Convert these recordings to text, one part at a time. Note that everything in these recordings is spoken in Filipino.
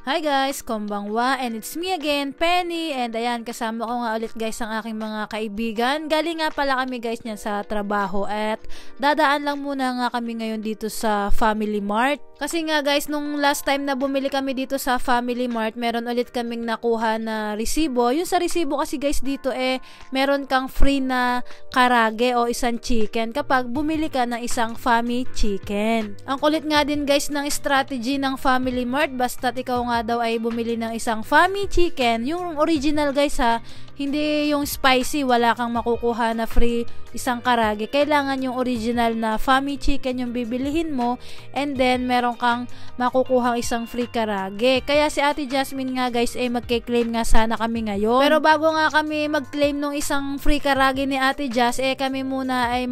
Hi guys, konbanwa, and it's me again, Penny, and ayan, kasama ko nga ulit guys ang aking mga kaibigan. Galing nga pala kami guys niyan sa trabaho at dadaan lang muna nga kami ngayon dito sa Family Mart. Kasi nga guys, nung last time na bumili kami dito sa Family Mart, meron ulit kaming nakuha na resibo. Yung sa resibo kasi guys dito meron kang free na karage o isang chicken kapag bumili ka ng isang Family Chicken. Ang kulit nga din guys ng strategy ng Family Mart, basta't ikaw nga daw ay bumili ng isang Family Chicken, yung original guys ha, hindi yung spicy, wala kang makukuha na free isang karage. Kailangan yung original na Family Chicken yung bibilihin mo, and then meron kang makukuha isang free karage. Kaya si Ate Jasmine nga guys magke-claim nga sana kami ngayon. Pero bago nga kami mag-claim nung isang free karage ni Ate Jas, kami muna ay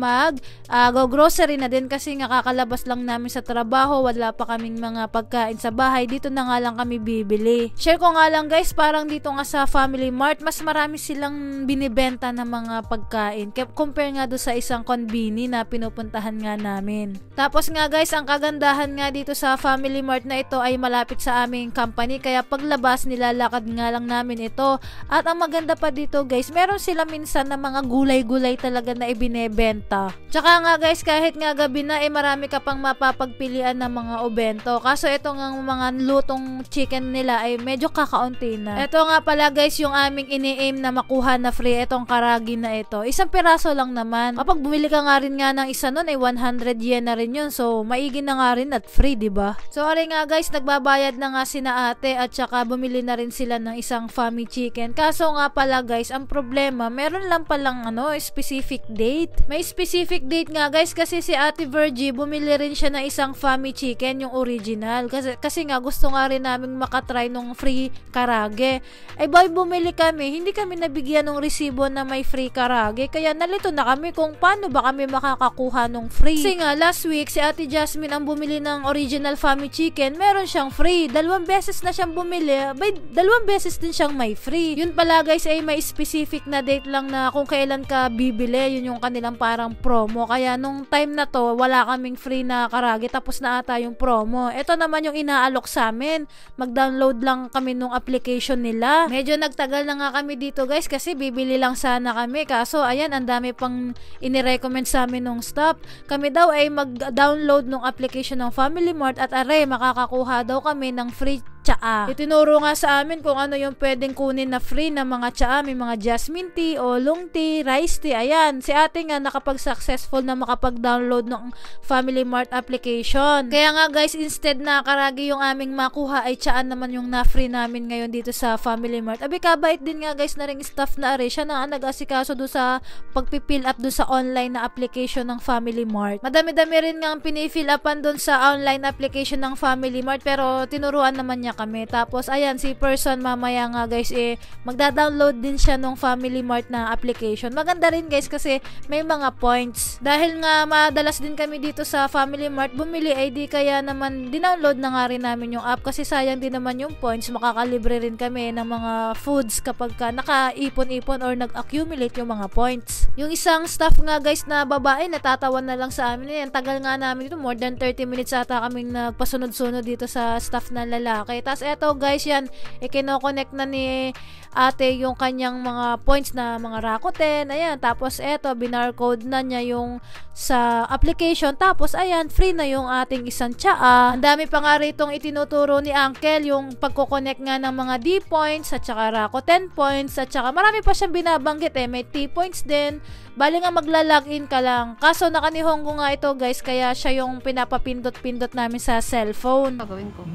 go-grocery na din kasi nga kakalabas lang namin sa trabaho, wala pa kaming mga pagkain sa bahay. Dito na nga lang kami bibili. Share ko nga lang guys, parang dito nga sa Family Mart, mas marami silang binibenta ng mga pagkain compare nga doon sa isang konbini na pinupuntahan nga namin. Tapos nga guys, ang kagandahan nga dito sa Family Mart na ito ay malapit sa aming company, kaya paglabas nilalakad nga lang namin ito. At ang maganda pa dito guys, meron sila minsan na mga gulay-gulay talaga na ibinebenta. Tsaka nga guys, kahit nga gabi na marami ka pang mapapagpilian ng mga obento. Kaso ito nga mga lutong chicken nila ay medyo kakaunti na. Ito nga pala guys yung aming ini-aim na makuha na free, itong karagi na ito. Isang piraso lang naman. Kapag bumili ka nga rin nga ng isa nun 100 yen na rin yun. So maigi na nga rin at free, diba? So ari nga guys, nagbabayad na nga sina ate at saka bumili na rin sila ng isang Family Chicken. Kaso nga pala guys, ang problema, meron lang palang specific date. May specific date nga guys kasi si Ate Virgie bumili rin siya ng isang Family Chicken, yung original. Kasi nga gusto nga rin namin makatry nung free karage. Boy, bumili kami, hindi kami nabigyan ng resibo na may free karage, kaya nalito na kami kung paano ba kami makakakuha ng free. Kasi nga last week si Ate Jasmine ang bumili ng original Family Chicken, meron siyang free. 2 beses na siyang bumili, 2 beses din siyang may free. Yun pala guys may specific na date lang na kung kailan ka bibili, yun yung kanilang parang promo. Kaya nung time na to, wala kaming free na karage, tapos na ata yung promo. Ito naman yung inaalok sa amin, mag-download lang kami nung application nila. Medyo nagtagal na nga kami dito guys kasi bibili lang sana kami, kaso ayan, ang dami pang inirecommend sa amin nung staff. Kami daw ay mag-download nung application ng Family Mart at makakakuha daw kami ng free tsaa. Itinuro nga sa amin kung ano yung pwedeng kunin na free na mga tsaa. May mga jasmine tea, oolong tea, rice tea. Ayan, si ate nga nakapag-successful na makapag-download ng Family Mart application. Kaya nga guys, instead na karagi yung aming makuha ay tsaa naman yung na-free namin ngayon dito sa Family Mart. Kabait din nga guys na ring staff na siya na nag-asikaso doon sa pagpipill up doon sa online na application ng Family Mart. Madami-dami rin nga ang pinifill upan doon sa online application ng Family Mart, pero tinuruan naman niya kami. Tapos ayan, si person mamaya nga guys magda-download din siya ng Family Mart na application. Maganda rin guys kasi may mga points. Dahil nga madalas din kami dito sa Family Mart bumili, di kaya naman dinownload na nga rin namin yung app kasi sayang din naman yung points. Makakalibre rin kami ng mga foods kapag ka nakaipon-ipon or nag-accumulate yung mga points. Yung isang staff nga guys na babae, natatawa na lang sa amin. Tagal nga namin dito, more than 30 minutes ata kaming nagpasunod-sunod dito sa staff na lalaki. Tapos eto guys, yan, kinoconnect na ni ate yung kanyang mga points na mga Rakuten. Ayan, tapos eto, binarcode na niya yung sa application. Tapos ayan, free na yung ating isang tsaa. Ang dami pa nga ritong itinuturo ni Uncle, yung pagkoconnect nga ng mga D-points at saka Rakuten points at saka marami pa siyang binabanggit. May T-points din. Bali nga magla-login ka lang. Kaso nakanihong ko nga ito guys, kaya siya yung pinapapindot-pindot namin sa cellphone. Gagawin ko.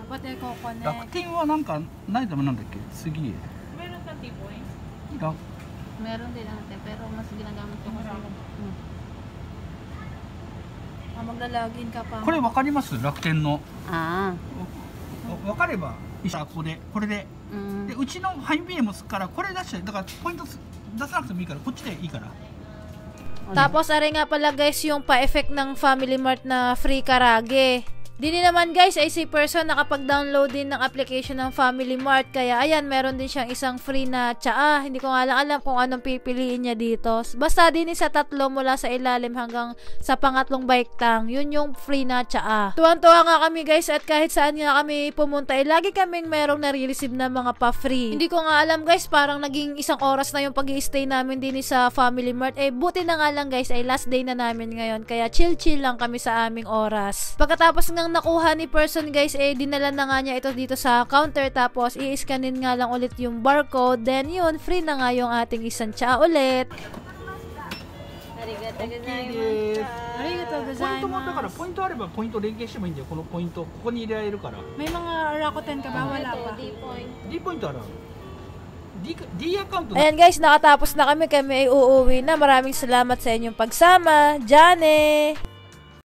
Dapat i-connect. 楽天はなんかないでもなんだっけ次へ Meron ka T-point? Meron din natin, pero mas ginagamit ko kasi. Magla-login ka pa. これわかります楽天の Ah. わかればいいさこれででうちのハイビームスからこれ出してだからポイント出さなくてもいいからこっちでいいから Tapos are nga pala guys yung pa-effect ng Family Mart na free karage. Dini naman guys ay si person nakapag-download din ng application ng Family Mart, kaya ayan meron din siyang isang free na tsaa. Hindi ko nga lang alam kung anong pipiliin niya dito. Basta din sa tatlo mula sa ilalim hanggang sa pangatlong bike tang, yun yung free na tsaa. Tuwang-tuwa nga kami guys, at kahit saan nga kami pumunta ay lagi kaming merong nare-receive na mga pa-free. Hindi ko nga alam guys, parang naging isang oras na yung pag-i-stay namin din sa Family Mart. Buti na nga lang guys ay last day na namin ngayon, kaya chill-chill lang kami sa aming oras. Pagkatapos ng nakuha ni person guys, dinala na nga niya ito dito sa counter, tapos i-scanin nga lang ulit yung barcode, then yun, free na nga yung ating isang tsaa ulit. Arigatou ありがとうございます。ポイントもだからポイントあればポイント連携してもいいんだよ。このポイントここに入れられるから。 May mga Rakuten ka ba? Wala pa. D ポイントある。D アカウント。 Ayan guys, nakatapos na kami ay uuwi na. Maraming salamat sa inyong pagsama. Jane!